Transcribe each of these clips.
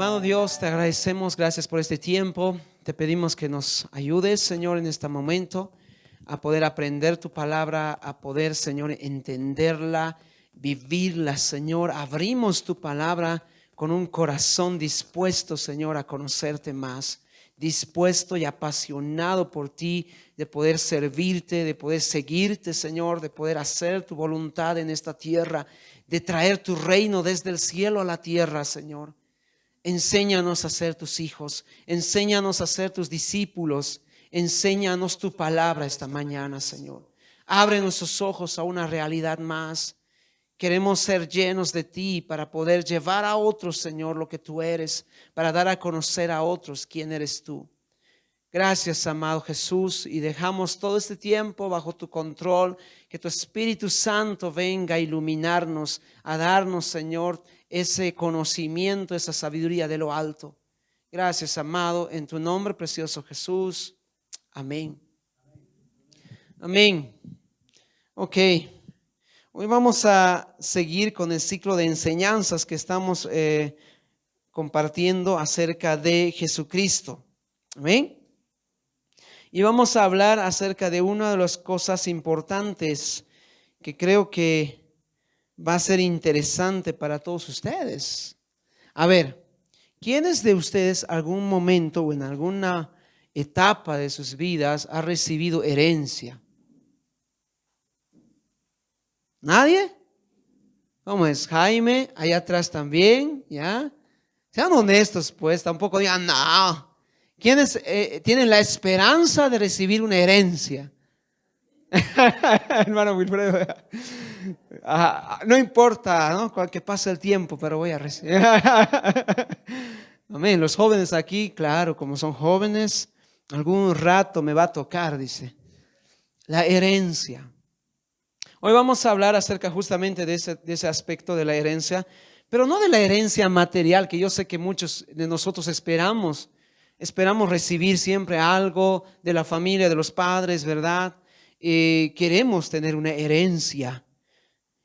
Amado Dios, te agradecemos, gracias por este tiempo. Te pedimos que nos ayudes, Señor, en este momento a poder aprender tu palabra, a poder, Señor, entenderla, vivirla, Señor. Abrimos tu palabra con un corazón dispuesto, Señor, a conocerte más, dispuesto y apasionado por ti, de poder servirte, de poder seguirte, Señor, de poder hacer tu voluntad en esta tierra, de traer tu reino desde el cielo a la tierra, Señor. Enséñanos a ser tus hijos, enséñanos a ser tus discípulos, enséñanos tu palabra esta mañana, Señor. Abre nuestros ojos a una realidad más. Queremos ser llenos de ti para poder llevar a otros, Señor, lo que tú eres, para dar a conocer a otros quién eres tú. Gracias, amado Jesús, y dejamos todo este tiempo bajo tu control, que tu Espíritu Santo venga a iluminarnos, a darnos, Señor, ese conocimiento, esa sabiduría de lo alto. Gracias, amado, en tu nombre precioso Jesús. Amén. Amén. Ok. Hoy vamos a seguir con el ciclo de enseñanzas que estamos compartiendo acerca de Jesucristo. Amén. Y vamos a hablar acerca de una de las cosas importantes que creo que va a ser interesante para todos ustedes. A ver, ¿quiénes de ustedes algún momento o en alguna etapa de sus vidas ha recibido herencia? ¿Nadie? ¿Cómo es? Jaime, allá atrás también, ¿ya? Sean honestos, pues, tampoco digan, no. ¿Quiénes tienen la esperanza de recibir una herencia? Hermano Wilfredo, no importa, ¿no? Que pase el tiempo, pero voy a recibir. Amén. Los jóvenes aquí, claro, como son jóvenes, algún rato me va a tocar, dice. La herencia. Hoy vamos a hablar acerca justamente de ese aspecto de la herencia, pero no de la herencia material, que yo sé que muchos de nosotros esperamos recibir siempre algo de la familia, de los padres, ¿verdad? Queremos tener una herencia,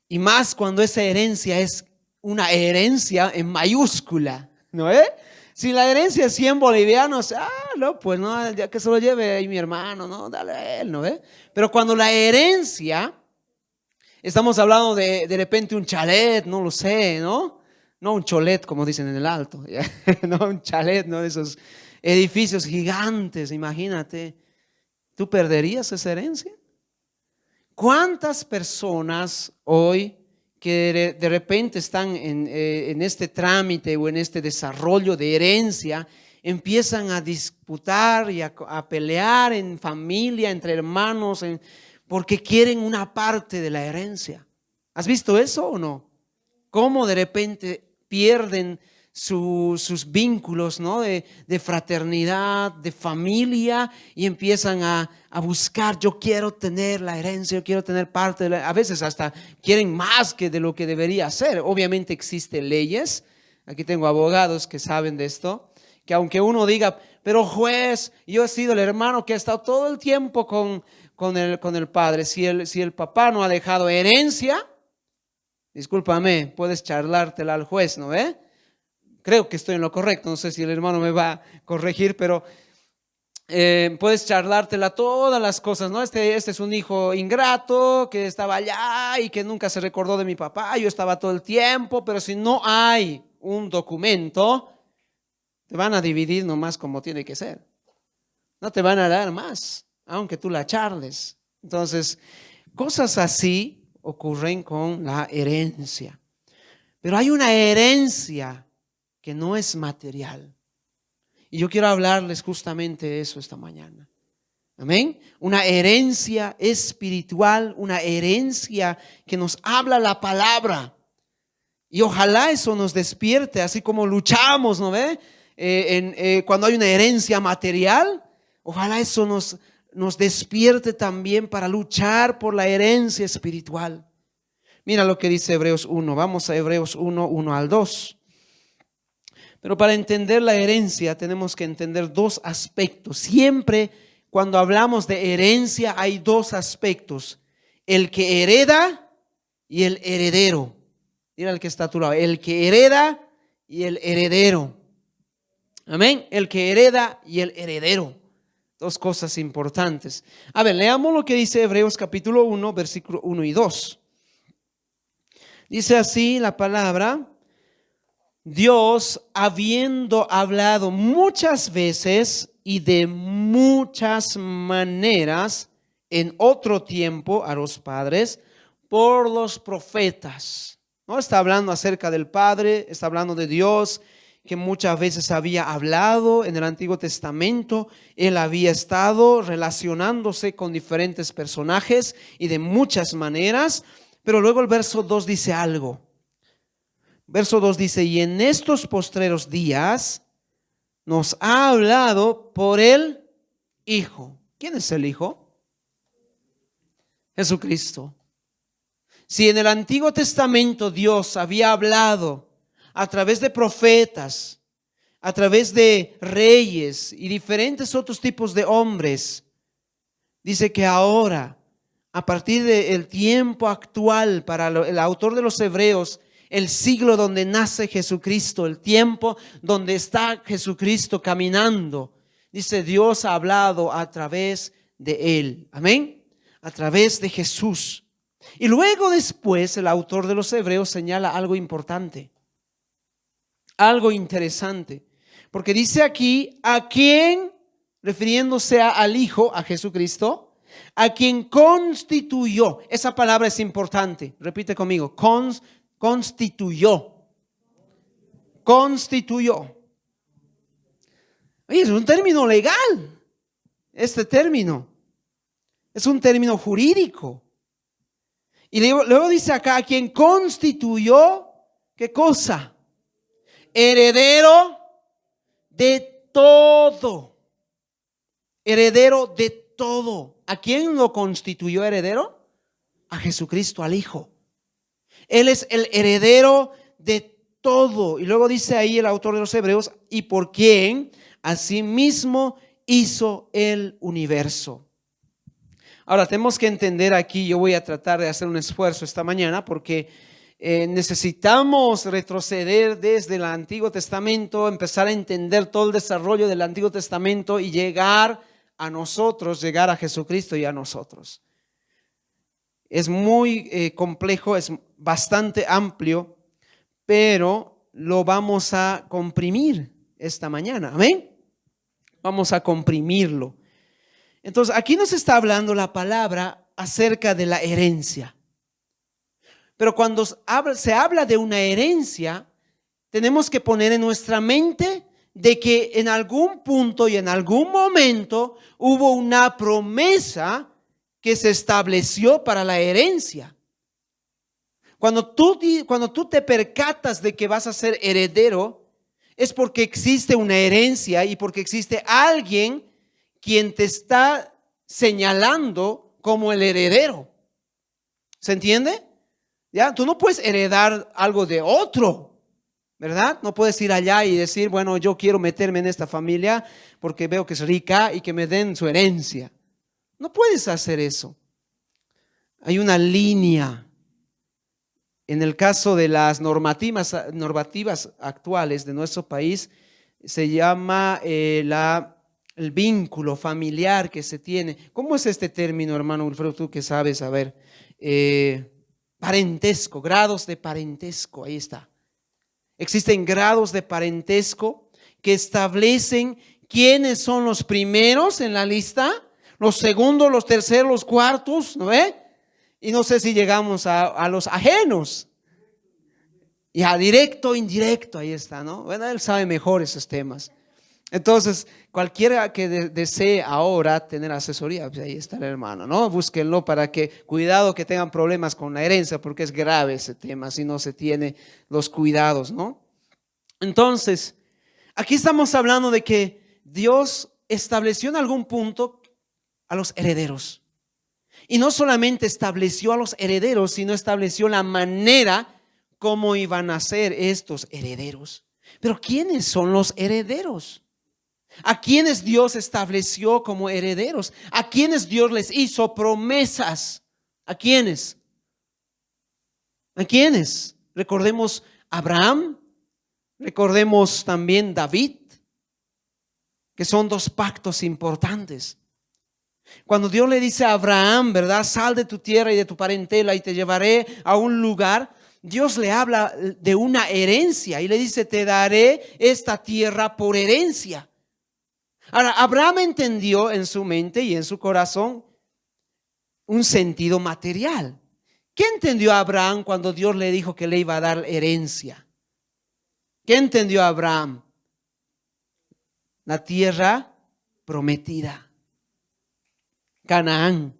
y más cuando esa herencia es una herencia en mayúscula, ¿no es? Si la herencia es 100 bolivianos, no, pues no, ya que se lo lleve ahí mi hermano, no, dale a él, ¿no es? Pero cuando la herencia, estamos hablando de repente un chalet, no lo sé, ¿no? No un cholet, como dicen en el Alto, no un chalet, no, esos edificios gigantes, imagínate. ¿Tú perderías esa herencia? ¿Cuántas personas hoy que de repente están en este trámite o en este desarrollo de herencia empiezan a disputar y a pelear en familia, entre hermanos, porque quieren una parte de la herencia? ¿Has visto eso o no? ¿Cómo de repente pierden sus vínculos, ¿no? de fraternidad, de familia, y empiezan a buscar, yo quiero tener la herencia, yo quiero tener parte de a veces hasta quieren más que de lo que debería ser. Obviamente existen leyes, aquí tengo abogados que saben de esto, que aunque uno diga, pero juez, yo he sido el hermano que ha estado todo el tiempo con el padre, si el papá no ha dejado herencia, discúlpame, puedes charlártela al juez, ¿no ve? Creo que estoy en lo correcto, no sé si el hermano me va a corregir, pero puedes charlártela todas las cosas, ¿no? Este es un hijo ingrato que estaba allá y que nunca se recordó de mi papá, yo estaba todo el tiempo, pero si no hay un documento, te van a dividir nomás como tiene que ser. No te van a dar más, aunque tú la charles. Entonces, cosas así ocurren con la herencia. Pero hay una herencia que no es material. Y yo quiero hablarles justamente de eso esta mañana. Amén. Una herencia espiritual, una herencia que nos habla la palabra. Y ojalá eso nos despierte, así como luchamos, ¿no ve? Cuando hay una herencia material, ojalá eso nos despierte también para luchar por la herencia espiritual. Mira lo que dice Hebreos 1. Vamos a Hebreos 1, 1 al 2. Pero para entender la herencia tenemos que entender dos aspectos. Siempre cuando hablamos de herencia hay dos aspectos: el que hereda y el heredero. Mira el que está a tu lado, el que hereda y el heredero. Amén. El que hereda y el heredero. Dos cosas importantes. A ver, leamos lo que dice Hebreos capítulo 1, versículo 1 y 2. Dice así la palabra: Dios, habiendo hablado muchas veces y de muchas maneras en otro tiempo a los padres por los profetas. No está hablando acerca del Padre, está hablando de Dios, que muchas veces había hablado en el Antiguo Testamento. Él había estado relacionándose con diferentes personajes y de muchas maneras. Pero luego el verso 2 dice algo. Verso 2 dice: y en estos postreros días nos ha hablado por el Hijo. ¿Quién es el Hijo? Jesucristo. Si en el Antiguo Testamento Dios había hablado a través de profetas, a través de reyes y diferentes otros tipos de hombres, dice que ahora, a partir del tiempo actual, para el autor de los Hebreos, el siglo donde nace Jesucristo, el tiempo donde está Jesucristo caminando, dice, Dios ha hablado a través de él. Amén. A través de Jesús. Y luego después el autor de los Hebreos señala algo importante, algo interesante, porque dice aquí: a quien, refiriéndose al Hijo, a Jesucristo, a quien constituyó. Esa palabra es importante, repite conmigo: constituyó. Constituyó. Oye, es un término legal. Este término es un término jurídico. Y luego dice acá: a quien constituyó, ¿qué cosa? Heredero de todo. Heredero de todo. ¿A quién lo constituyó heredero? A Jesucristo, al Hijo. Él es el heredero de todo. Y luego dice ahí el autor de los Hebreos: y por quien asimismo hizo el universo. Ahora tenemos que entender aquí, yo voy a tratar de hacer un esfuerzo esta mañana, porque necesitamos retroceder desde el Antiguo Testamento, empezar a entender todo el desarrollo del Antiguo Testamento y llegar a nosotros, llegar a Jesucristo y a nosotros. Es muy complejo, es bastante amplio, pero lo vamos a comprimir esta mañana. Amén. Vamos a comprimirlo. Entonces, aquí nos está hablando la palabra acerca de la herencia. Pero cuando se habla de una herencia, tenemos que poner en nuestra mente de que en algún punto y en algún momento hubo una promesa que se estableció para la herencia. Cuando tú te percatas de que vas a ser heredero, es porque existe una herencia y porque existe alguien quien te está señalando como el heredero. ¿Se entiende? ¿Ya? Tú no puedes heredar algo de otro, ¿verdad? No puedes ir allá y decir, bueno, yo quiero meterme en esta familia porque veo que es rica y que me den su herencia. No puedes hacer eso. Hay una línea. En el caso de las normativas actuales de nuestro país, se llama el vínculo familiar que se tiene. ¿Cómo es este término, hermano Wilfredo? Tú que sabes, a ver. Parentesco, grados de parentesco, ahí está. Existen grados de parentesco que establecen quiénes son los primeros en la lista, los segundos, los terceros, los cuartos, ¿no ve? Y no sé si llegamos a los ajenos. Y a directo, indirecto, ahí está, ¿no? Bueno, él sabe mejor esos temas. Entonces, cualquiera que desee ahora tener asesoría, pues ahí está el hermano, ¿no? Búsquenlo para que, cuidado que tengan problemas con la herencia, porque es grave ese tema si no se tiene los cuidados, ¿no? Entonces, aquí estamos hablando de que Dios estableció en algún punto a los herederos. Y no solamente estableció a los herederos, sino estableció la manera como iban a ser estos herederos. Pero ¿quiénes son los herederos? ¿A quienes Dios estableció como herederos? ¿A quienes Dios les hizo promesas? ¿A quiénes? ¿A quiénes? Recordemos Abraham, recordemos también David, que son dos pactos importantes. Cuando Dios le dice a Abraham, ¿verdad? Sal de tu tierra y de tu parentela y te llevaré a un lugar. Dios le habla de una herencia y le dice, te daré esta tierra por herencia. Ahora, Abraham entendió en su mente y en su corazón un sentido material. ¿Qué entendió Abraham cuando Dios le dijo que le iba a dar herencia? ¿Qué entendió Abraham? La tierra prometida. Canaán.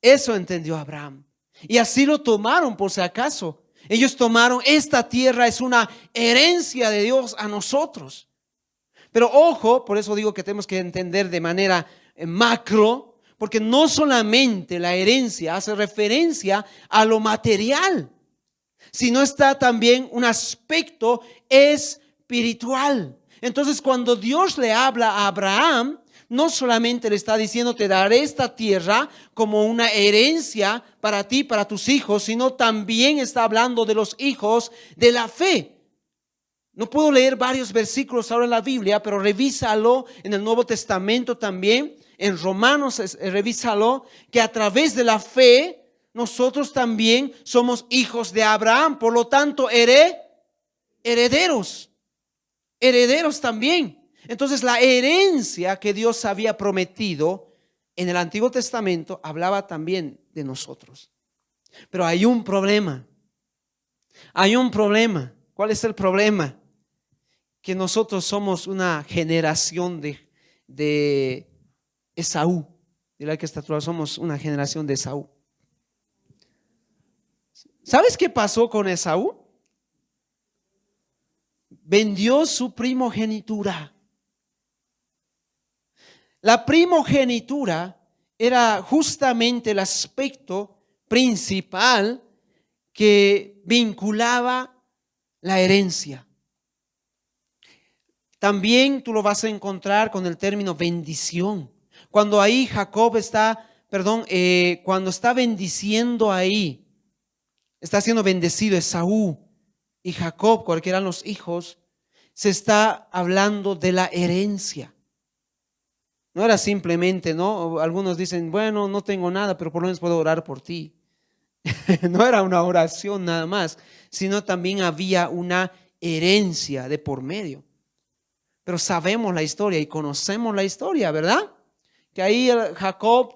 Eso entendió Abraham. Y así lo tomaron por si acaso. Ellos tomaron, esta tierra es una herencia de Dios a nosotros. Pero ojo, por eso digo que tenemos que entender de manera macro, porque no solamente la herencia hace referencia a lo material, sino está también un aspecto espiritual. Entonces, cuando Dios le habla a Abraham, no solamente le está diciendo, te daré esta tierra como una herencia para ti, para tus hijos, sino también está hablando de los hijos de la fe. No puedo leer varios versículos ahora en la Biblia, pero revísalo en el Nuevo Testamento también, en Romanos, revísalo, que a través de la fe nosotros también somos hijos de Abraham, por lo tanto herederos también. Entonces la herencia que Dios había prometido en el Antiguo Testamento hablaba también de nosotros. Pero hay un problema. ¿Cuál es el problema? Que nosotros somos una generación de Esaú. Dile que está atrás, somos una generación de Esaú. ¿Sabes qué pasó con Esaú? Vendió su primogenitura. La primogenitura era justamente el aspecto principal que vinculaba la herencia. También tú lo vas a encontrar con el término bendición. Cuando ahí Jacob cuando está bendiciendo ahí, está siendo bendecido Esaú y Jacob, cualquiera de los hijos, se está hablando de la herencia. No era simplemente, ¿no? Algunos dicen, bueno, no tengo nada, pero por lo menos puedo orar por ti. No era una oración nada más, sino también había una herencia de por medio. Pero sabemos la historia y conocemos la historia, ¿verdad? Que ahí Jacob,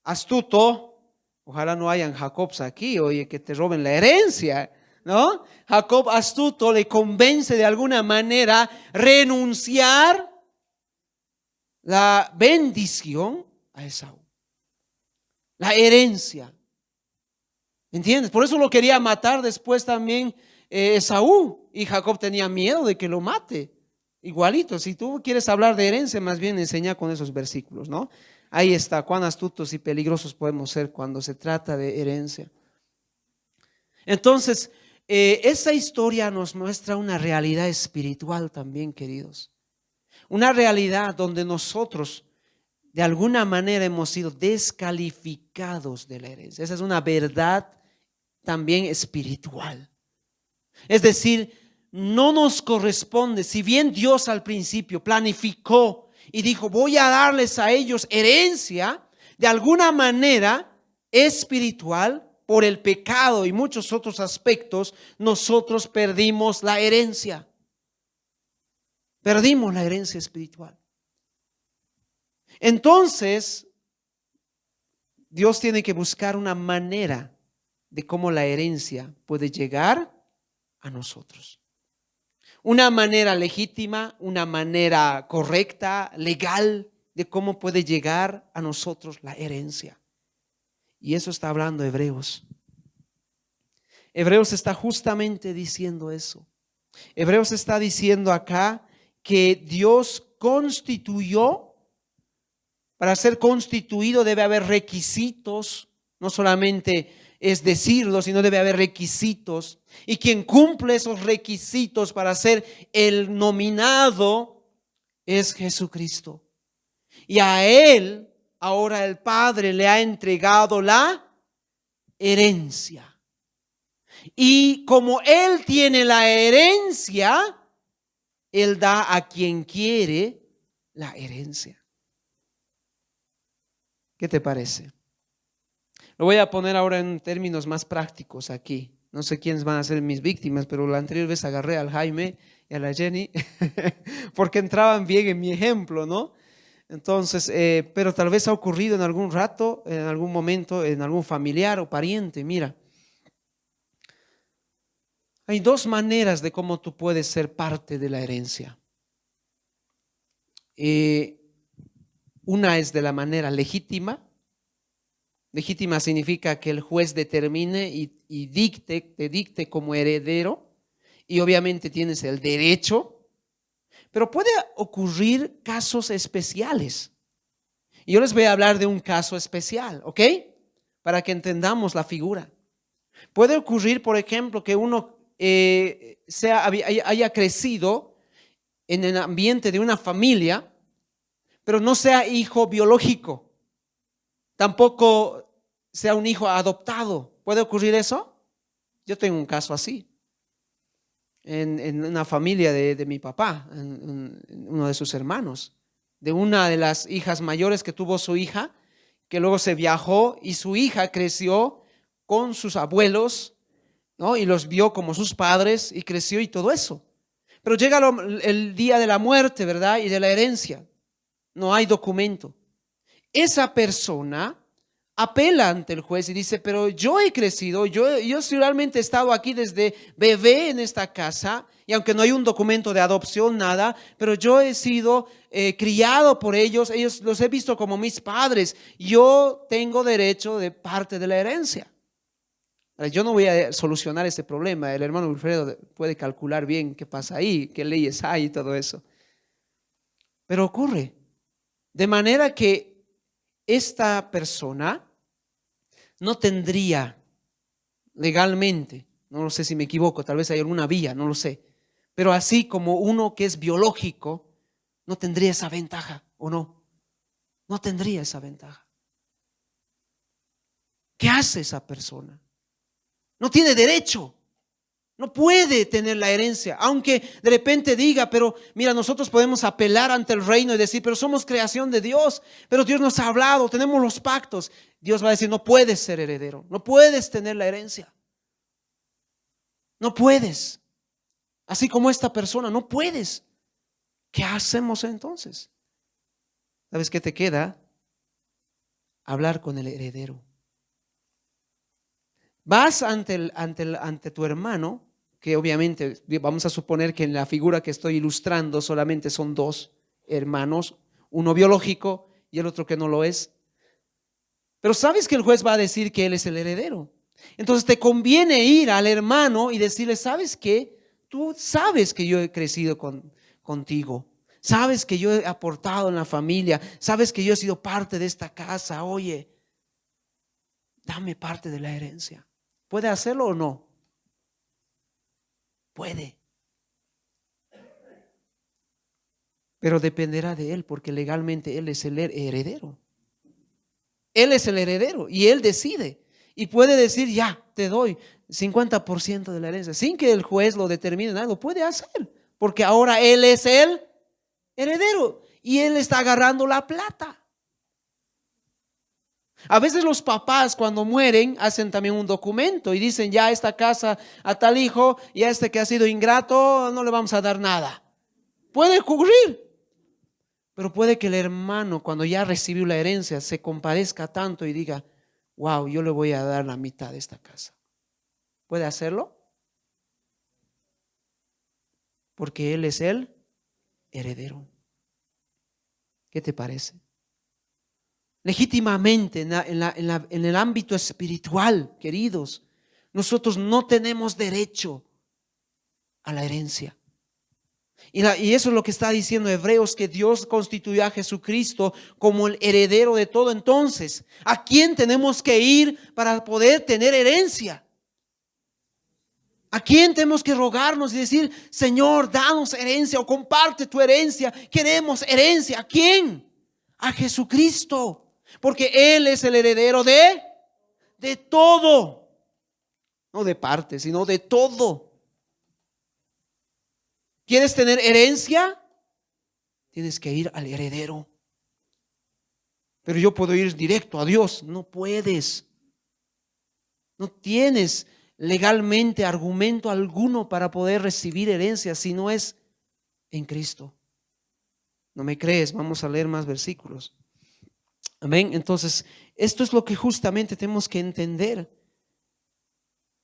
astuto, ojalá no hayan Jacobs aquí, oye, que te roben la herencia, ¿no? Jacob, astuto, le convence de alguna manera renunciar la bendición a Esaú, la herencia. ¿Entiendes? Por eso lo quería matar después también Esaú, y Jacob tenía miedo de que lo mate. Igualito, si tú quieres hablar de herencia, más bien enseña con esos versículos, ¿no? Ahí está, cuán astutos y peligrosos podemos ser cuando se trata de herencia. Entonces, esa historia nos muestra una realidad espiritual también, queridos. Una realidad donde nosotros de alguna manera hemos sido descalificados de la herencia. Esa es una verdad también espiritual. Es decir, no nos corresponde, si bien Dios al principio planificó y dijo, voy a darles a ellos herencia, de alguna manera espiritual, por el pecado y muchos otros aspectos, nosotros perdimos la herencia. Perdimos la herencia espiritual. Entonces, Dios tiene que buscar una manera de cómo la herencia puede llegar a nosotros. Una manera legítima, una manera correcta, legal, de cómo puede llegar a nosotros la herencia. Y eso está hablando Hebreos. Hebreos está justamente diciendo eso. Hebreos está diciendo acá que Dios constituyó. Para ser constituido debe haber requisitos, no solamente es decirlo, sino debe haber requisitos. Y quien cumple esos requisitos para ser el nominado es Jesucristo. Y a Él ahora el Padre le ha entregado la herencia. Y como Él tiene la herencia, Él da a quien quiere la herencia. ¿Qué te parece? Lo voy a poner ahora en términos más prácticos aquí. No sé quiénes van a ser mis víctimas, pero la anterior vez agarré al Jaime y a la Jenny porque entraban bien en mi ejemplo, ¿no? Entonces, pero tal vez ha ocurrido en algún rato, en algún momento, en algún familiar o pariente. Mira, hay dos maneras de cómo tú puedes ser parte de la herencia. Una es de la manera legítima. Legítima significa que el juez determine y te dicte como heredero, y obviamente tienes el derecho, pero puede ocurrir casos especiales. Y yo les voy a hablar de un caso especial, ¿ok? Para que entendamos la figura. Puede ocurrir, por ejemplo, que uno haya crecido en el ambiente de una familia, pero no sea hijo biológico. Tampoco sea un hijo adoptado. ¿Puede ocurrir eso? Yo tengo un caso así. En una familia de mi papá, en uno de sus hermanos, de una de las hijas mayores que tuvo su hija, que luego se viajó y su hija creció con sus abuelos, ¿no? Y los vio como sus padres y creció y todo eso. Pero llega el día de la muerte, ¿verdad? Y de la herencia. No hay documento. Esa persona apela ante el juez y dice, pero yo he crecido, yo realmente he estado aquí desde bebé en esta casa, y aunque no hay un documento de adopción, nada, pero yo he sido criado por ellos los he visto como mis padres, yo tengo derecho de parte de la herencia. Yo no voy a solucionar este problema, el hermano Wilfredo puede calcular bien qué pasa ahí, qué leyes hay y todo eso. Pero ocurre, de manera que esta persona no tendría legalmente, no lo sé si me equivoco, tal vez hay alguna vía, no lo sé, pero así como uno que es biológico, no tendría esa ventaja, ¿o no? No tendría esa ventaja. ¿Qué hace esa persona? No tiene derecho, no puede tener la herencia, aunque de repente diga, pero mira, nosotros podemos apelar ante el reino y decir, pero somos creación de Dios, pero Dios nos ha hablado, tenemos los pactos. Dios va a decir, no puedes ser heredero, no puedes tener la herencia, no puedes. Así como esta persona, no puedes. ¿Qué hacemos entonces? ¿Sabes qué te queda? Hablar con el heredero. Vas ante tu hermano, que obviamente vamos a suponer que en la figura que estoy ilustrando solamente son dos hermanos, uno biológico y el otro que no lo es. Pero sabes que el juez va a decir que él es el heredero. Entonces te conviene ir al hermano y decirle, ¿sabes qué? Tú sabes que yo he crecido contigo. Sabes que yo he aportado en la familia. Sabes que yo he sido parte de esta casa. Oye, dame parte de la herencia. ¿Puede hacerlo o no? Puede. Pero dependerá de él, porque legalmente él es el heredero. Él es el heredero y él decide. Y puede decir, ya, te doy 50% de la herencia, sin que el juez lo determine nada. Lo puede hacer, porque ahora él es el heredero y él está agarrando la plata. A veces los papás cuando mueren hacen también un documento y dicen, ya esta casa a tal hijo y a este que ha sido ingrato no le vamos a dar nada. Puede ocurrir, pero puede que el hermano cuando ya recibió la herencia se compadezca tanto y diga, wow, yo le voy a dar la mitad de esta casa. ¿Puede hacerlo? Porque él es el heredero. ¿Qué te parece? Legítimamente en el ámbito espiritual, queridos, nosotros no tenemos derecho a la herencia. Y eso es lo que está diciendo Hebreos, que Dios constituyó a Jesucristo como el heredero de todo. Entonces, ¿a quién tenemos que ir para poder tener herencia? ¿A quién tenemos que rogarnos y decir, Señor, danos herencia o comparte tu herencia? Queremos herencia. ¿A quién? A Jesucristo. Porque Él es el heredero de todo. No de parte, sino de todo. ¿Quieres tener herencia? tienes que ir al heredero. Pero yo puedo ir directo a Dios. No puedes. No tienes legalmente argumento alguno para poder recibir herencia si no es en Cristo. ¿No me crees? Vamos a leer más versículos. Amén. Entonces, esto es lo que justamente tenemos que entender.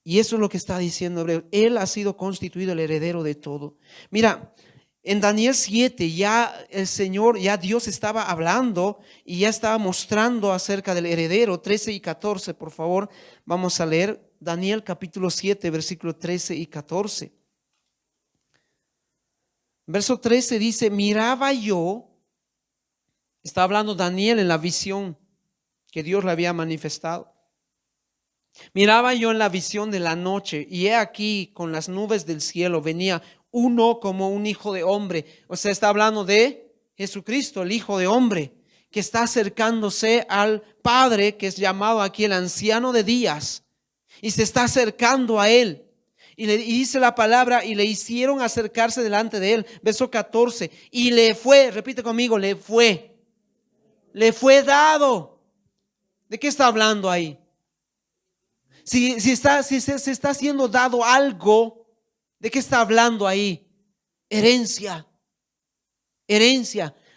Y eso es lo que está diciendo Hebreo. Él ha sido constituido el heredero de todo. Mira, en Daniel 7 ya el Señor, ya Dios estaba hablando y ya estaba mostrando acerca del heredero. 13 y 14, por favor, vamos a leer Daniel capítulo 7, versículos 13 y 14. Verso 13 dice, miraba yo, está hablando Daniel en la visión que Dios le había manifestado. Miraba yo en la visión de la noche y he aquí con las nubes del cielo venía uno como un hijo de hombre. O sea, está hablando de Jesucristo, el hijo de hombre, que está acercándose al Padre, que es llamado aquí el anciano de días, y se está acercando a él. Y dice la palabra, y le hicieron acercarse delante de él. Verso 14, y le fue, repite conmigo, le fue dado. ¿De qué está hablando ahí? Si se está siendo dado algo, ¿de qué está hablando ahí? Herencia.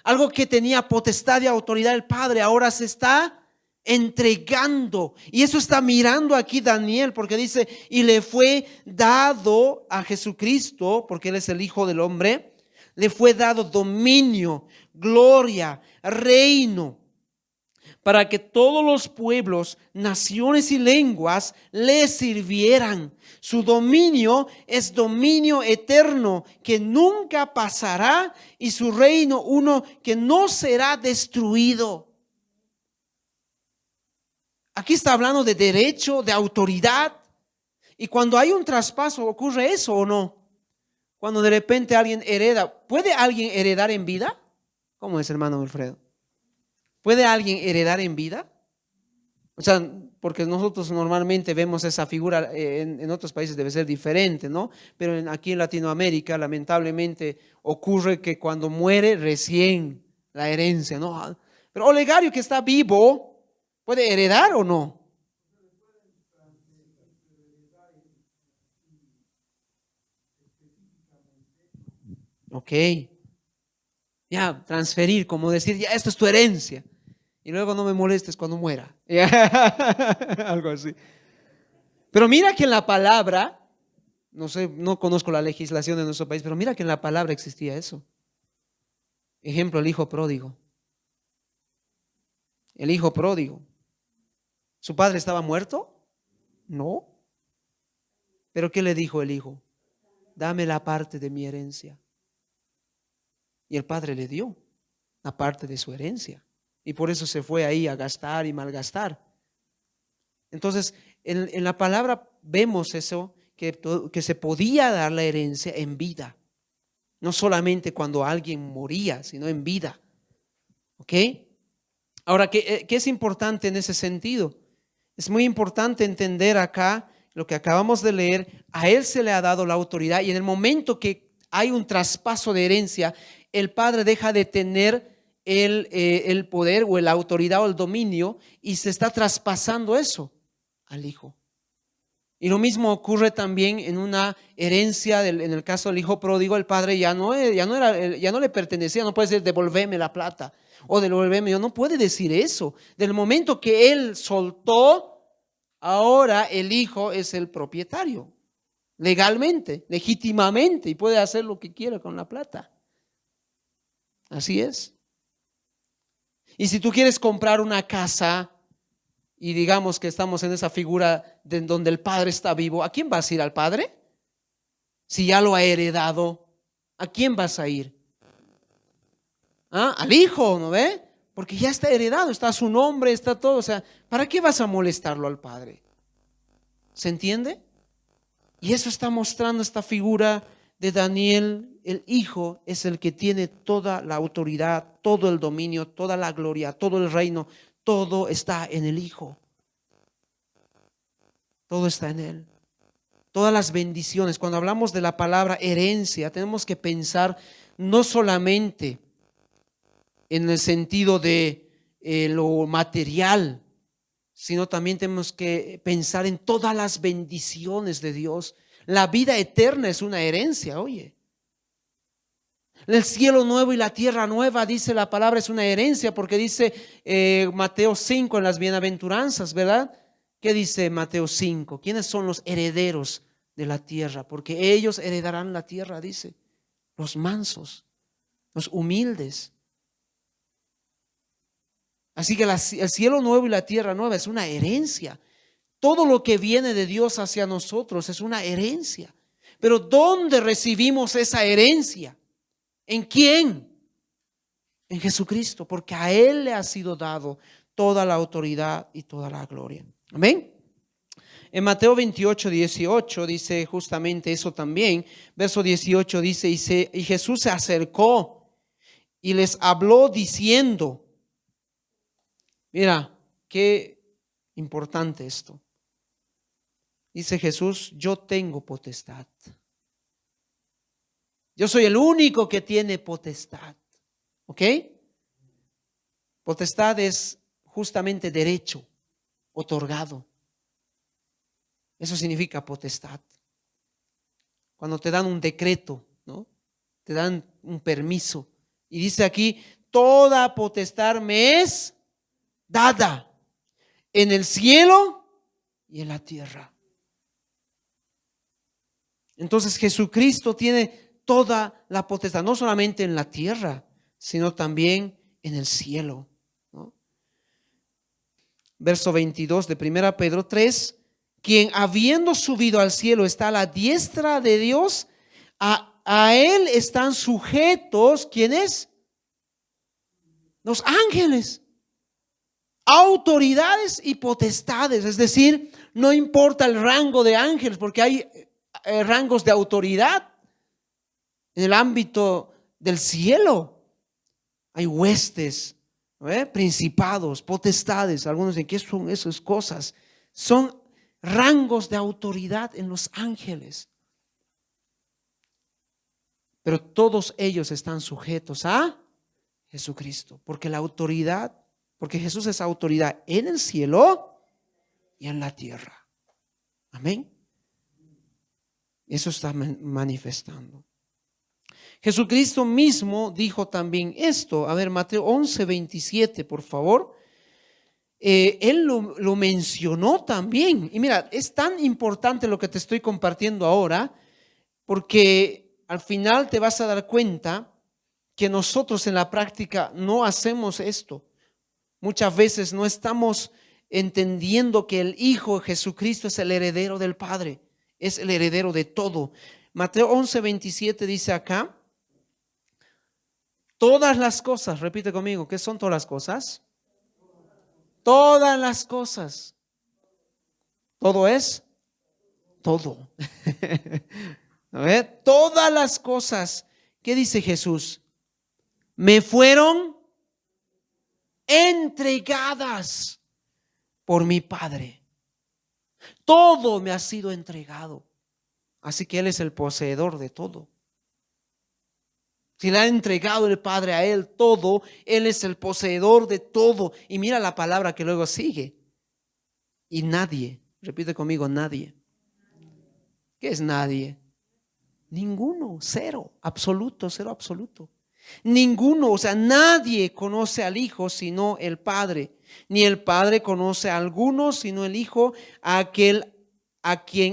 Algo que tenía potestad y autoridad el Padre, ahora se está entregando. Y eso está mirando aquí Daniel, porque dice, y le fue dado a Jesucristo, porque Él es el Hijo del Hombre, le fue dado dominio, gloria, reino, para que todos los pueblos, naciones y lenguas le sirvieran. Su dominio es dominio eterno que nunca pasará, y su reino uno que no será destruido. Aquí está hablando de derecho, de autoridad. Y cuando hay un traspaso, ¿ocurre eso o no? Cuando de repente alguien hereda, ¿puede alguien heredar en vida? ¿Cómo es, hermano Wilfredo? ¿Puede alguien heredar en vida? O sea, porque nosotros normalmente vemos esa figura, en otros países debe ser diferente, ¿no? Pero aquí en Latinoamérica lamentablemente ocurre que cuando muere recién la herencia, ¿no? Pero Olegario, que está vivo, ¿puede heredar o no? Ok. Ya, transferir, como decir, ya esto es tu herencia. Y luego no me molestes cuando muera. Algo así. Pero mira que en la palabra, no sé, no conozco la legislación de nuestro país, pero mira que en la palabra existía eso. Ejemplo, el hijo pródigo. El hijo pródigo. ¿Su padre estaba muerto? No. ¿Pero qué le dijo el hijo? Dame la parte de mi herencia. Y el padre le dio la parte de su herencia. Y por eso se fue ahí a gastar y malgastar. Entonces, en la palabra vemos eso, que se podía dar la herencia en vida. No solamente cuando alguien moría, sino en vida. ¿Ok? Ahora, ¿qué es importante en ese sentido? Es muy importante entender acá lo que acabamos de leer. A él se le ha dado la autoridad, y en el momento que hay un traspaso de herencia, el padre deja de tener el poder o la autoridad o el dominio, y se está traspasando eso al hijo. Y lo mismo ocurre también en una herencia, en el caso del hijo pródigo. El padre ya no le pertenecía, no puede decir devolveme la plata o devolveme, no puede decir eso. Del momento que él soltó, ahora el hijo es el propietario, legalmente, legítimamente, y puede hacer lo que quiera con la plata. Así es. Y si tú quieres comprar una casa, y digamos que estamos en esa figura de donde el padre está vivo, ¿a quién vas a ir? ¿Al padre? Si ya lo ha heredado, ¿a quién vas a ir? ¿Ah? Al hijo, ¿no ve? Porque ya está heredado, está su nombre, está todo. O sea, ¿para qué vas a molestarlo al padre? ¿Se entiende? Y eso está mostrando esta figura de Daniel. El hijo es el que tiene toda la autoridad, todo el dominio, toda la gloria, todo el reino. Todo está en el hijo. Todo está en él. Todas las bendiciones. Cuando hablamos de la palabra herencia, tenemos que pensar no solamente en el sentido de lo material, sino también tenemos que pensar en todas las bendiciones de Dios. La vida eterna es una herencia, oye. El cielo nuevo y la tierra nueva, dice la palabra, es una herencia, porque dice Mateo 5 en las bienaventuranzas, ¿verdad? ¿Qué dice Mateo 5? ¿Quiénes son los herederos de la tierra? Porque ellos heredarán la tierra, dice. Los mansos, los humildes. Así que el cielo nuevo y la tierra nueva es una herencia. Todo lo que viene de Dios hacia nosotros es una herencia. Pero ¿dónde recibimos esa herencia? ¿En quién? En Jesucristo, porque a Él le ha sido dado toda la autoridad y toda la gloria. Amén. En Mateo 28, 18 dice justamente eso también. Verso 18 dice, y Jesús se acercó y les habló diciendo, mira, qué importante esto. Dice Jesús, yo tengo potestad. Yo soy el único que tiene potestad. ¿Ok? Potestad es justamente derecho otorgado. Eso significa potestad. Cuando te dan un decreto, ¿no? Te dan un permiso. Y dice aquí, toda potestad me es dada en el cielo y en la tierra. Entonces Jesucristo tiene toda la potestad, no solamente en la tierra, sino también en el cielo, ¿no? Verso 22 de 1 Pedro 3, quien habiendo subido al cielo está a la diestra de Dios, a Él están sujetos, ¿quiénes? Los ángeles, autoridades y potestades, es decir, no importa el rango de ángeles, porque hay rangos de autoridad en el ámbito del cielo. Hay huestes, principados, potestades. Algunos dicen, ¿qué son esas cosas? Son rangos de autoridad en los ángeles. Pero todos ellos están sujetos a Jesucristo, porque la autoridad, porque Jesús es autoridad en el cielo y en la tierra. Amén. Eso está manifestando. Jesucristo mismo dijo también esto. A ver, Mateo 11, 27, por favor. Él lo mencionó también. Y mira, es tan importante lo que te estoy compartiendo ahora, porque al final te vas a dar cuenta que nosotros en la práctica no hacemos esto. Muchas veces no estamos entendiendo que el Hijo Jesucristo es el heredero del Padre, es el heredero de todo. Mateo 11, 27 dice acá, todas las cosas, repite conmigo, ¿qué son todas las cosas? Todas las cosas. Todo es todo. A ver, todas las cosas. ¿Qué dice Jesús? Me fueron entregadas por mi Padre. Todo me ha sido entregado. Así que Él es el poseedor de todo. Si le ha entregado el Padre a Él todo, Él es el poseedor de todo. Y mira la palabra que luego sigue. Y nadie, repite conmigo, nadie. ¿Qué es nadie? Ninguno, cero, absoluto, cero absoluto. Ninguno, o sea, nadie conoce al Hijo sino el Padre. Ni el Padre conoce a alguno sino el Hijo, a quien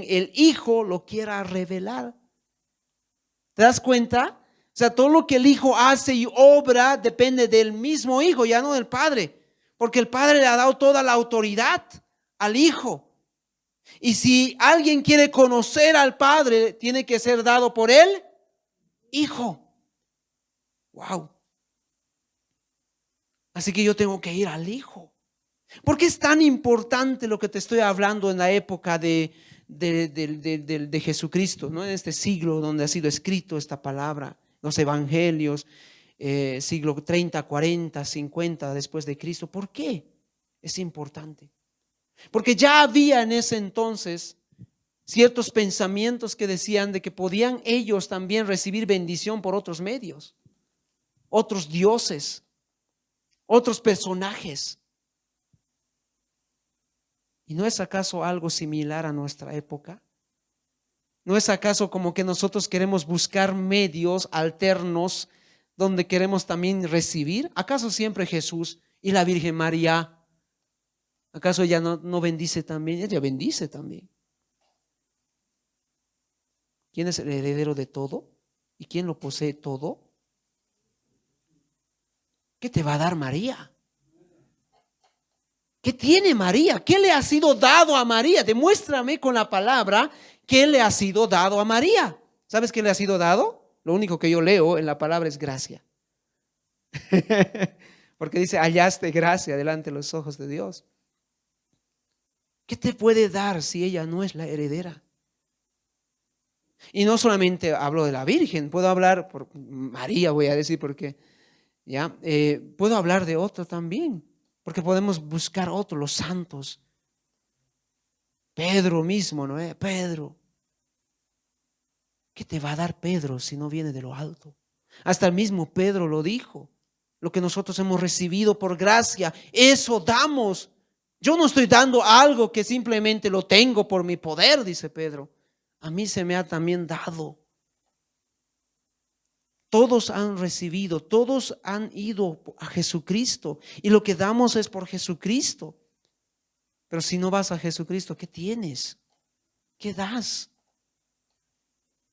el Hijo lo quiera revelar. ¿Te das cuenta? O sea, todo lo que el Hijo hace y obra depende del mismo Hijo, ya no del Padre. Porque el Padre le ha dado toda la autoridad al Hijo. Y si alguien quiere conocer al Padre, tiene que ser dado por el Hijo. Wow. Así que yo tengo que ir al Hijo. ¿Por qué es tan importante lo que te estoy hablando en la época de Jesucristo, ¿no? En este siglo donde ha sido escrito esta palabra, los evangelios, siglo 30, 40, 50 después de Cristo. ¿Por qué es importante? Porque ya había en ese entonces ciertos pensamientos que decían de que podían ellos también recibir bendición por otros medios, otros dioses. otros personajes. ¿Y no es acaso algo similar a nuestra época? ¿No es acaso como que nosotros queremos buscar medios alternos donde queremos también recibir? ¿Acaso siempre Jesús y la Virgen María? ¿Acaso ella no bendice también? Ella bendice también. ¿Quién es el heredero de todo? ¿Y quién lo posee todo? ¿Qué te va a dar María? ¿Qué tiene María? ¿Qué le ha sido dado a María? Demuéstrame con la palabra qué le ha sido dado a María. ¿Sabes qué le ha sido dado? Lo único que yo leo en la palabra es gracia. Porque dice, hallaste gracia delante de los ojos de Dios. ¿Qué te puede dar si ella no es la heredera? Y no solamente hablo de la Virgen, puedo hablar por María, voy a decir, porque ya puedo hablar de otro también, porque podemos buscar otros, los santos. Pedro mismo, ¿no? Pedro. ¿Qué te va a dar Pedro si no viene de lo alto? Hasta el mismo Pedro lo dijo. Lo que nosotros hemos recibido por gracia, eso damos. Yo no estoy dando algo que simplemente lo tengo por mi poder, dice Pedro. A mí se me ha también dado. Todos han recibido, todos han ido a Jesucristo y lo que damos es por Jesucristo. Pero si no vas a Jesucristo, ¿qué tienes? ¿Qué das?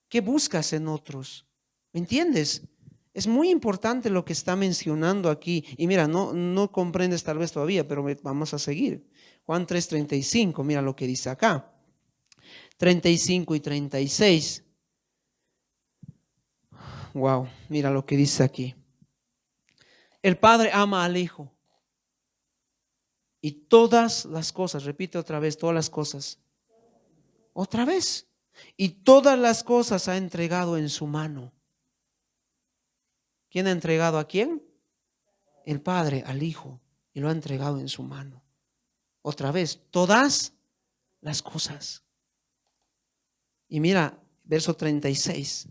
¿Qué buscas en otros? ¿Me entiendes? Es muy importante lo que está mencionando aquí. Y mira, no comprendes tal vez todavía, pero vamos a seguir. Juan 3:35, mira lo que dice acá. 35 y 36. Wow, mira lo que dice aquí. El Padre ama al Hijo. Y todas las cosas, repite otra vez, todas las cosas. Otra vez. Y todas las cosas ha entregado en su mano. ¿Quién ha entregado a quién? El Padre al Hijo. Y lo ha entregado en su mano. Otra vez, todas las cosas. Y mira, verso 36.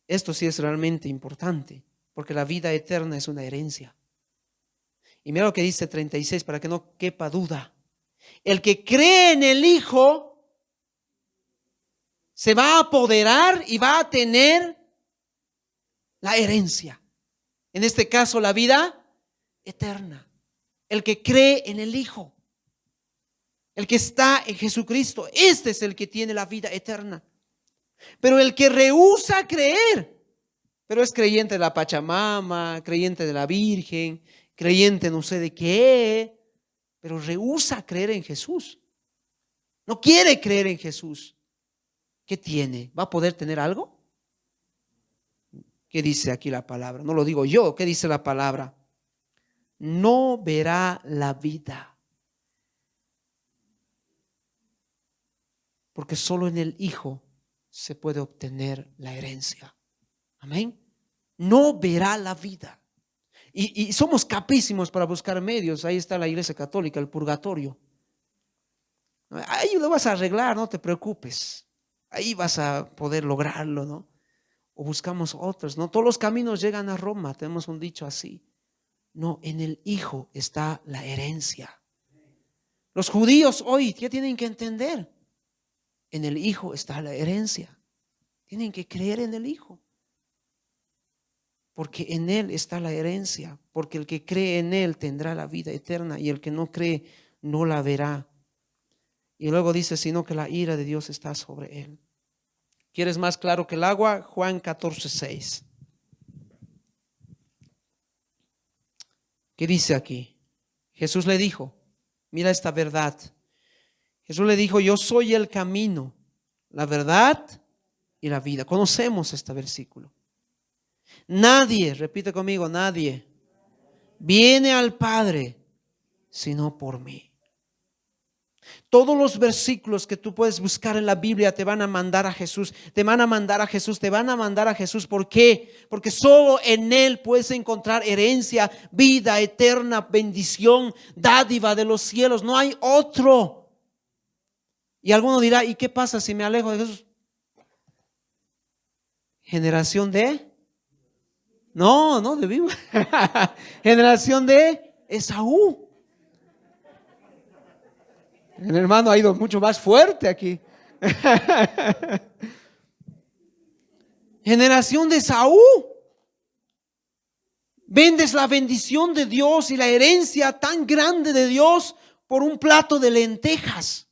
Esto sí es realmente importante, porque la vida eterna es una herencia. Y mira lo que dice 36, para que no quepa duda. El que cree en el Hijo se va a apoderar y va a tener la herencia. En este caso, la vida eterna. El que cree en el Hijo, el que está en Jesucristo, este es el que tiene la vida eterna. Pero el que rehúsa creer, pero es creyente de la Pachamama, creyente de la Virgen, creyente no sé de qué, pero rehúsa creer en Jesús. No quiere creer en Jesús. ¿Qué tiene? ¿Va a poder tener algo? ¿Qué dice aquí la palabra? No lo digo yo, ¿qué dice la palabra? No verá la vida. Porque solo en el Hijo se puede obtener la herencia. Amén. No verá la vida. Y somos capísimos para buscar medios. Ahí está la Iglesia Católica, el purgatorio. Ahí lo vas a arreglar, no te preocupes. Ahí vas a poder lograrlo, ¿no? O buscamos otros, ¿no? Todos los caminos llegan a Roma, tenemos un dicho así. No, en el Hijo está la herencia. Los judíos hoy, ¿qué tienen que entender? En el Hijo está la herencia. Tienen que creer en el Hijo. Porque en Él está la herencia. Porque el que cree en Él tendrá la vida eterna. Y el que no cree no la verá. Y luego dice, sino que la ira de Dios está sobre Él. ¿Quieres más claro que el agua? Juan 14:6. ¿Qué dice aquí? Jesús le dijo, mira esta verdad. Jesús le dijo, yo soy el camino, la verdad y la vida. Conocemos este versículo. Nadie, repite conmigo, nadie viene al Padre sino por mí. Todos los versículos que tú puedes buscar en la Biblia te van a mandar a Jesús, te van a mandar a Jesús, te van a mandar a Jesús. ¿Por qué? Porque solo en Él puedes encontrar herencia, vida eterna, bendición, dádiva de los cielos. No hay otro. Y alguno dirá, ¿y qué pasa si me alejo de Jesús? Generación de No, no debimos. Generación de Esaú. El hermano ha ido mucho más fuerte aquí. Generación de Esaú. Vendes la bendición de Dios y la herencia tan grande de Dios por un plato de lentejas.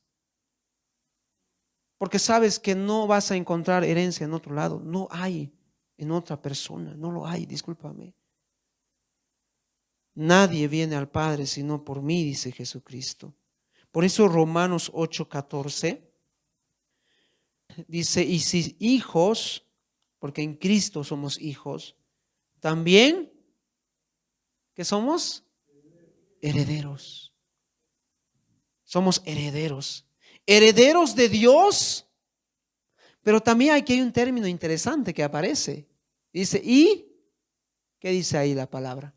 Porque sabes que no vas a encontrar herencia en otro lado. No hay en otra persona. No lo hay, discúlpame. Nadie viene al Padre sino por mí, dice Jesucristo. Por eso Romanos 8:14 dice, y si hijos, porque en Cristo somos hijos, también, ¿qué somos? Herederos. Somos herederos. Herederos de Dios. Pero también aquí hay un término interesante que aparece. Dice, ¿y qué dice ahí la palabra?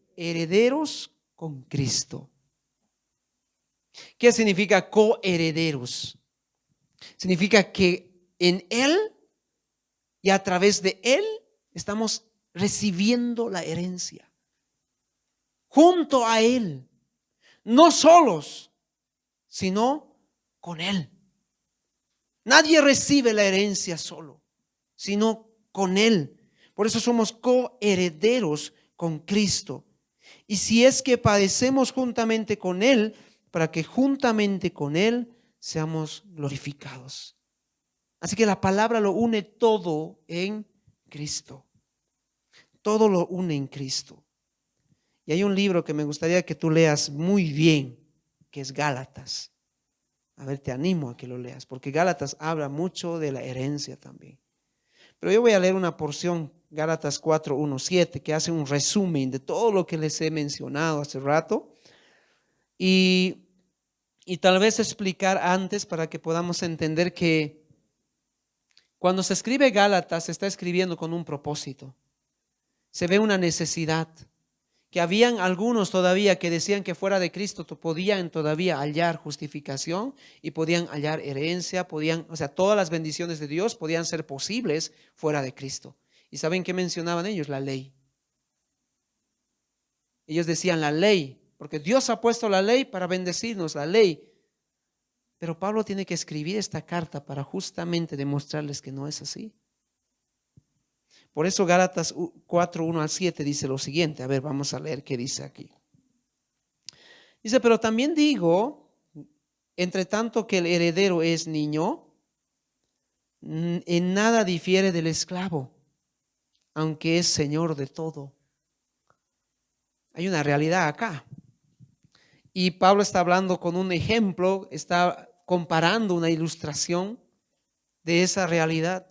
Coherederos con Cristo. ¿Qué significa coherederos? Significa que en Él y a través de Él estamos recibiendo la herencia. Junto a Él. No solos, sino con Él. Nadie recibe la herencia solo, sino con Él. Por eso somos coherederos con Cristo. Y si es que padecemos juntamente con Él, para que juntamente con Él seamos glorificados. Así que la palabra lo une todo en Cristo. Todo lo une en Cristo. Y hay un libro que me gustaría que tú leas muy bien, que es Gálatas. A ver, te animo a que lo leas, porque Gálatas habla mucho de la herencia también. Pero yo voy a leer una porción, Gálatas 4:1-7, que hace un resumen de todo lo que les he mencionado hace rato. Y tal vez explicar antes para que podamos entender que cuando se escribe Gálatas se está escribiendo con un propósito. Se ve una necesidad. Que habían algunos todavía que decían que fuera de Cristo podían todavía hallar justificación y podían hallar herencia, todas las bendiciones de Dios podían ser posibles fuera de Cristo. ¿Y saben qué mencionaban ellos? La ley. Ellos decían la ley, porque Dios ha puesto la ley para bendecirnos, la ley. Pero Pablo tiene que escribir esta carta para justamente demostrarles que no es así. Por eso Gálatas 4:1-7 dice lo siguiente. A ver, vamos a leer qué dice aquí. Dice, pero también digo, entre tanto que el heredero es niño, en nada difiere del esclavo, aunque es señor de todo. Hay una realidad acá. Y Pablo está hablando con un ejemplo, está comparando una ilustración de esa realidad.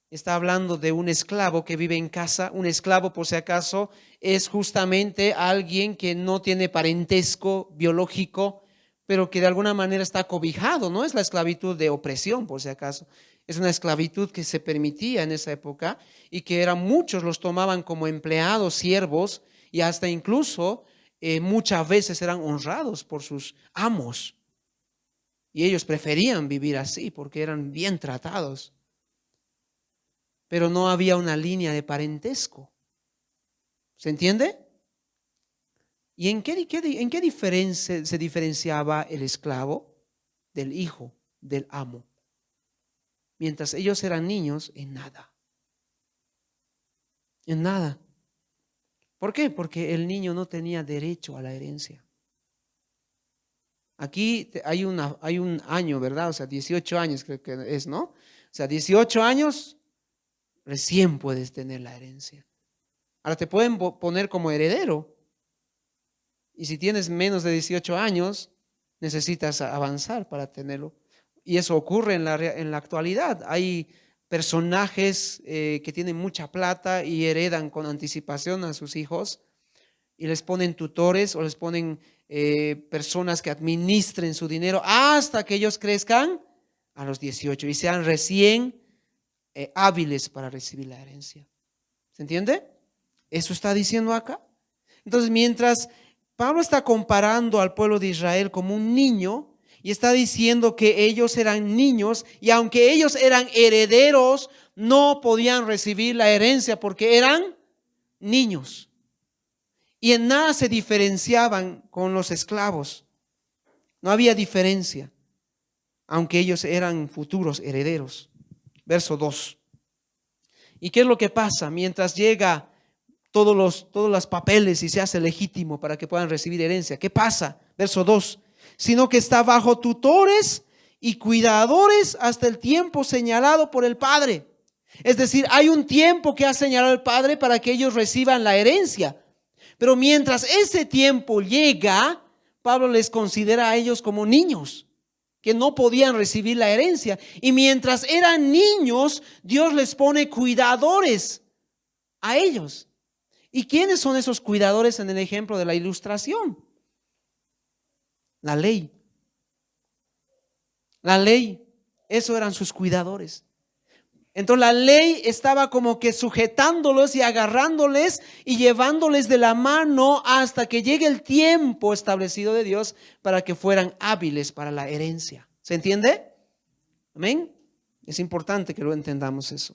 Está hablando de un esclavo que vive en casa. Un esclavo, por si acaso, es justamente alguien que no tiene parentesco biológico, pero que de alguna manera está cobijado. No es la esclavitud de opresión, por si acaso. Es una esclavitud que se permitía en esa época y que muchos los tomaban como empleados, siervos, y hasta incluso muchas veces eran honrados por sus amos. Y ellos preferían vivir así porque eran bien tratados. Pero no había una línea de parentesco. ¿Se entiende? ¿Y en qué diferencia se diferenciaba el esclavo del hijo del amo? Mientras ellos eran niños, en nada. En nada. ¿Por qué? Porque el niño no tenía derecho a la herencia. Aquí hay un año, ¿verdad? O sea, 18 años creo que es, ¿no? O sea, 18 años recién puedes tener la herencia. Ahora te pueden poner como heredero. Y si tienes menos de 18 años, necesitas avanzar para tenerlo. Y eso ocurre en la actualidad. Hay personajes que tienen mucha plata y heredan con anticipación a sus hijos. Y les ponen tutores o les ponen personas que administren su dinero hasta que ellos crezcan a los 18 y sean recién hábiles para recibir la herencia. ¿Se entiende? Eso está diciendo acá. Entonces, mientras Pablo está comparando al pueblo de Israel como un niño y está diciendo que ellos eran niños y aunque ellos eran herederos, no podían recibir la herencia porque eran niños. Y en nada se diferenciaban con los esclavos. No había diferencia, aunque ellos eran futuros herederos. Verso 2. ¿Y qué es lo que pasa? Mientras llega todos los papeles y se hace legítimo para que puedan recibir herencia. ¿Qué pasa? Verso 2. Sino que está bajo tutores y cuidadores hasta el tiempo señalado por el Padre. Es decir, hay un tiempo que ha señalado el Padre para que ellos reciban la herencia. Pero mientras ese tiempo llega, Pablo les considera a ellos como niños que no podían recibir la herencia. Y mientras eran niños, Dios les pone cuidadores a ellos. ¿Y quiénes son esos cuidadores en el ejemplo de la ilustración? La ley. La ley, esos eran sus cuidadores. Entonces la ley estaba como que sujetándolos y agarrándoles y llevándoles de la mano hasta que llegue el tiempo establecido de Dios para que fueran hábiles para la herencia. ¿Se entiende? Amén. Es importante que lo entendamos eso.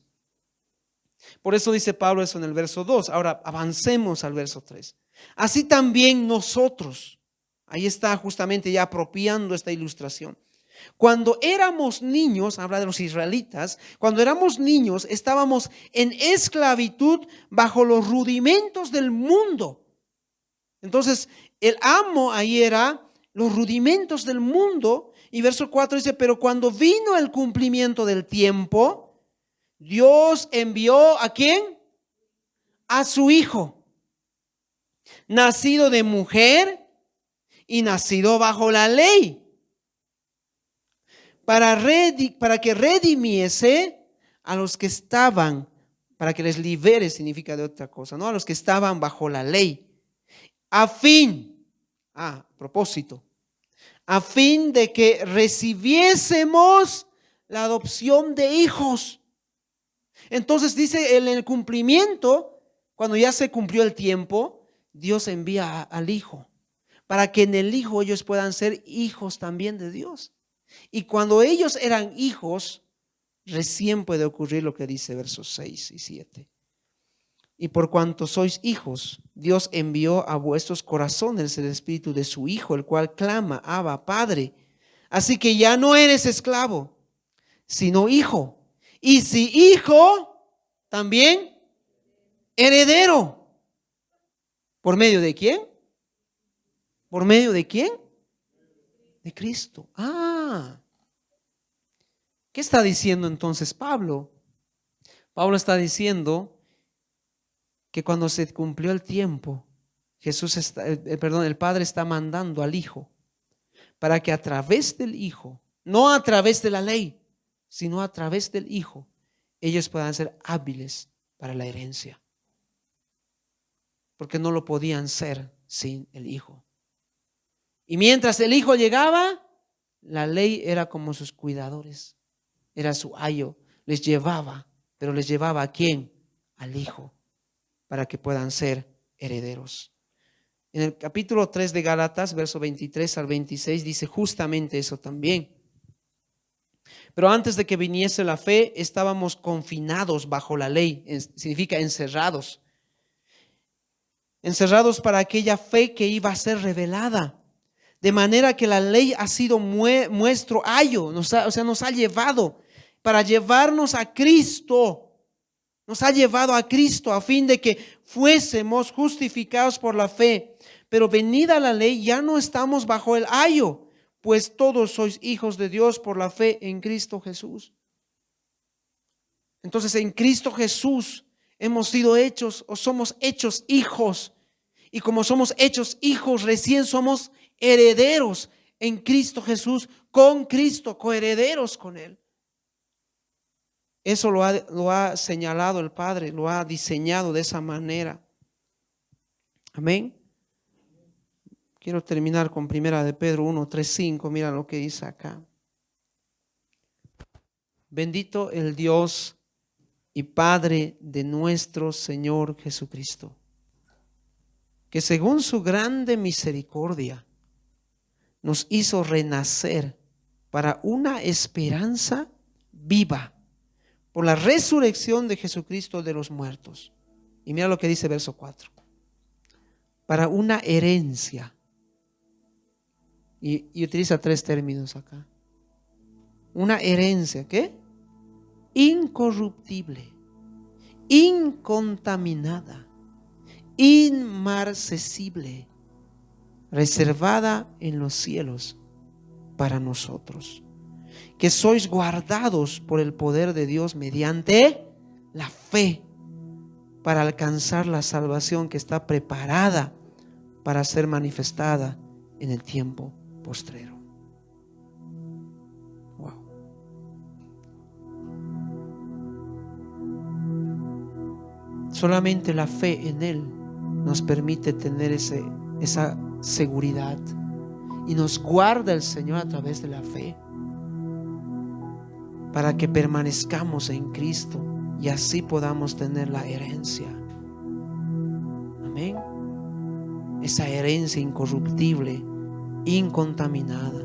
Por eso dice Pablo eso en el verso 2. Ahora avancemos al verso 3. Así también nosotros, ahí está justamente ya apropiando esta ilustración. Cuando éramos niños, habla de los israelitas, cuando éramos niños estábamos en esclavitud bajo los rudimentos del mundo. Entonces el amo ahí era los rudimentos del mundo. Y verso 4 dice, pero cuando vino el cumplimiento del tiempo, Dios envió ¿a quién? A su Hijo, nacido de mujer y nacido bajo la ley, para que redimiese a los que estaban, para que les libere, significa de otra cosa, ¿no? A los que estaban bajo la ley, propósito, a fin de que recibiésemos la adopción de hijos. Entonces dice, en el cumplimiento, cuando ya se cumplió el tiempo, Dios envía al Hijo, para que en el Hijo ellos puedan ser hijos también de Dios. Y cuando ellos eran hijos, recién puede ocurrir lo que dice versos 6 y 7. Y por cuanto sois hijos, Dios envió a vuestros corazones el espíritu de su Hijo, el cual clama, Abba, Padre. Así que ya no eres esclavo, sino hijo. Y si hijo, también heredero. ¿Por medio de quién? ¿Por medio de quién? De Cristo. ¿Qué está diciendo entonces Pablo? Pablo está diciendo que cuando se cumplió el tiempo, el Padre está mandando al Hijo para que a través del Hijo, no a través de la ley, sino a través del Hijo, ellos puedan ser hábiles para la herencia. Porque no lo podían ser sin el Hijo. Y mientras el Hijo llegaba, la ley era como sus cuidadores, era su ayo, les llevaba, pero les llevaba ¿a quién? Al Hijo, para que puedan ser herederos. En el capítulo 3 de Gálatas, verso 23 al 26, dice justamente eso también. Pero antes de que viniese la fe, estábamos confinados bajo la ley, significa encerrados. Encerrados para aquella fe que iba a ser revelada. De manera que la ley ha sido nuestro ayo, nos ha llevado para llevarnos a Cristo. Nos ha llevado a Cristo a fin de que fuésemos justificados por la fe. Pero venida la ley, ya no estamos bajo el ayo, pues todos sois hijos de Dios por la fe en Cristo Jesús. Entonces en Cristo Jesús hemos sido hechos o somos hechos hijos. Y como somos hechos hijos, recién somos herederos en Cristo Jesús, con Cristo, coherederos con Él. Eso lo ha señalado el Padre, lo ha diseñado de esa manera. Amén. Quiero terminar con 1 de Pedro 1, 3, 5. Mira lo que dice acá. Bendito el Dios y Padre de nuestro Señor Jesucristo, que según su grande misericordia nos hizo renacer para una esperanza viva por la resurrección de Jesucristo de los muertos. Y mira lo que dice verso 4. Para una herencia. Y utiliza 3 términos acá. Una herencia, ¿qué? Incorruptible, incontaminada, inmarcesible, reservada en los cielos para nosotros, que sois guardados por el poder de Dios mediante la fe, para alcanzar la salvación que está preparada para ser manifestada en el tiempo postrero. Wow. Solamente la fe en Él nos permite tener esa seguridad, y nos guarda el Señor a través de la fe para que permanezcamos en Cristo y así podamos tener la herencia. Amén. Esa herencia incorruptible, incontaminada,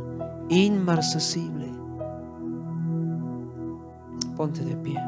inmarcesible. Ponte de pie.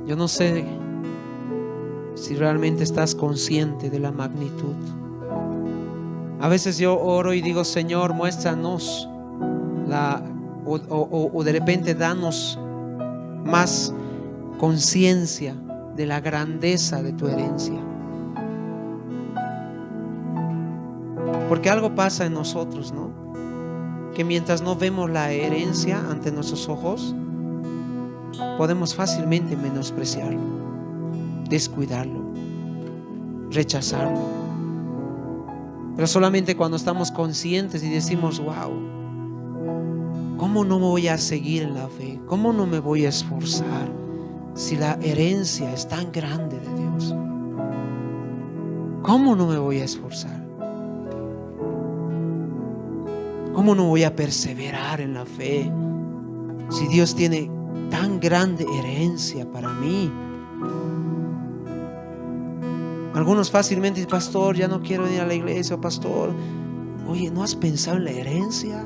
Yo no sé si realmente estás consciente de la magnitud. A veces yo oro y digo, Señor, muéstranos o de repente danos más conciencia de la grandeza de tu herencia. Porque algo pasa en nosotros, ¿no? Que mientras no vemos la herencia ante nuestros ojos, podemos fácilmente menospreciarlo, descuidarlo, rechazarlo. Pero solamente cuando estamos conscientes y decimos, wow, ¿cómo no me voy a seguir en la fe? ¿Cómo no me voy a esforzar si la herencia es tan grande de Dios? ¿Cómo no me voy a esforzar? ¿Cómo no voy a perseverar en la fe si Dios tiene tan grande herencia para mí? Algunos fácilmente dicen, pastor, ya no quiero ir a la iglesia, pastor. Oye, ¿no has pensado en la herencia?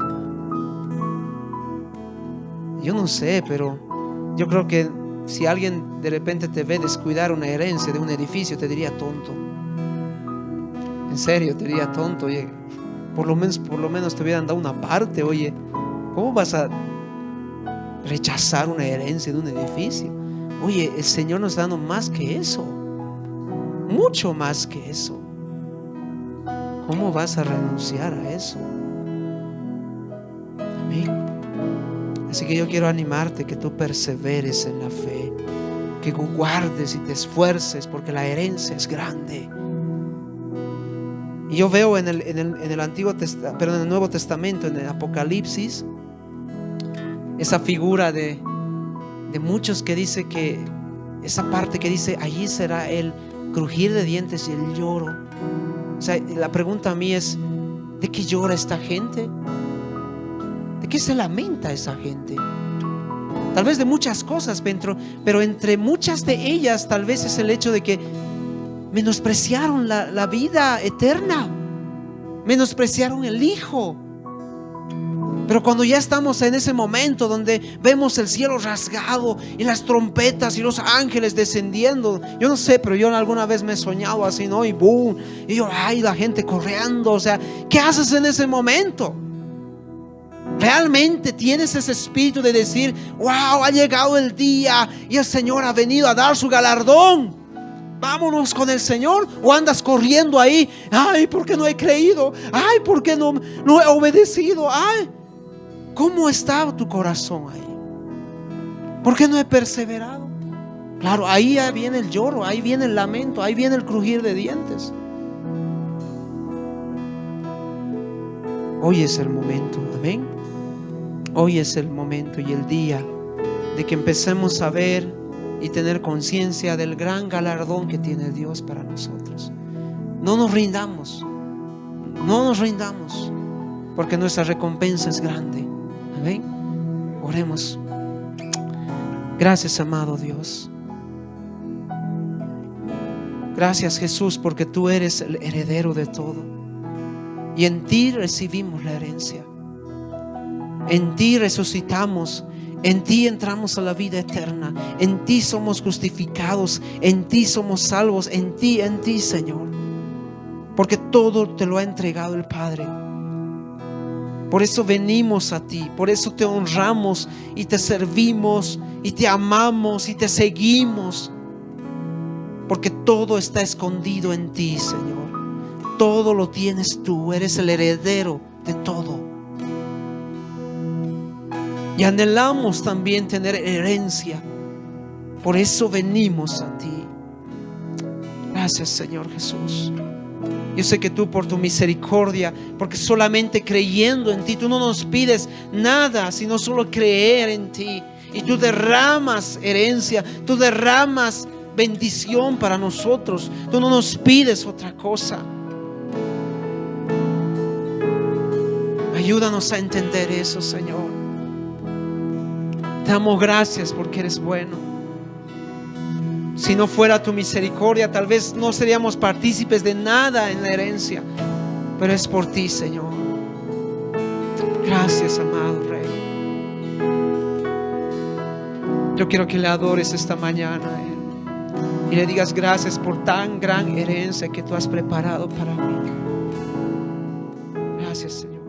Yo no sé, pero yo creo que si alguien de repente te ve descuidar una herencia de un edificio, te diría tonto. En serio, te diría tonto. Oye, por lo menos te hubieran dado una parte. Oye, ¿cómo vas a rechazar una herencia de un edificio? Oye, el Señor nos está dando más que eso, mucho más que eso. ¿Cómo vas a renunciar a eso? Amén. Así que yo quiero animarte que tú perseveres en la fe, que guardes y te esfuerces, porque la herencia es grande. Y yo veo en el Antiguo Testamento, pero en el Nuevo Testamento, en el Apocalipsis, esa figura de muchos que dice que esa parte que dice allí será el crujir de dientes y el lloro. O sea, la pregunta a mí es, ¿de qué llora esta gente? ¿De qué se lamenta esa gente? Tal vez de muchas cosas, pero entre muchas de ellas tal vez es el hecho de que menospreciaron la vida eterna, menospreciaron el Hijo. Pero cuando ya estamos en ese momento donde vemos el cielo rasgado y las trompetas y los ángeles descendiendo, yo no sé, pero yo alguna vez me he soñado así, ¿no? Y boom, y yo, ay, la gente corriendo. O sea, ¿qué haces en ese momento? ¿Realmente tienes ese espíritu de decir, wow, ha llegado el día y el Señor ha venido a dar su galardón? Vámonos con el Señor. ¿O andas corriendo ahí? Ay, ¿por qué no he creído? Ay, ¿por qué no he obedecido? Ay, ¿cómo está tu corazón ahí? ¿Por qué no he perseverado? Claro, ahí ya viene el lloro, ahí viene el lamento, ahí viene el crujir de dientes. Hoy es el momento, amén. Hoy es el momento y el día de que empecemos a ver y tener conciencia del gran galardón que tiene Dios para nosotros. no nos rindamos. No nos rindamos, porque nuestra recompensa es grande. Amén. Oremos. Gracias, amado Dios. Gracias, Jesús, porque tú eres el heredero de todo. Y en ti recibimos la herencia. En ti resucitamos. En ti entramos a la vida eterna. En ti somos justificados. En ti somos salvos. En ti, Señor. Porque todo te lo ha entregado el Padre. Por eso venimos a ti. Por eso te honramos y te servimos y te amamos y te seguimos. Porque todo está escondido en ti, Señor. Todo lo tienes tú. Eres el heredero de todo. Y anhelamos también tener herencia. Por eso venimos a ti. Gracias, Señor Jesús. Yo sé que tú, por tu misericordia, porque solamente creyendo en ti, tú no nos pides nada, sino solo creer en ti. Y tú derramas herencia, tú derramas bendición para nosotros. Tú no nos pides otra cosa. Ayúdanos a entender eso, Señor. Te damos gracias porque eres bueno. Si no fuera tu misericordia, tal vez no seríamos partícipes de nada en la herencia. Pero es por ti, Señor. Gracias, amado Rey. Yo quiero que le adores esta mañana a Él. Y le digas gracias por tan gran herencia que tú has preparado para mí. Gracias, Señor.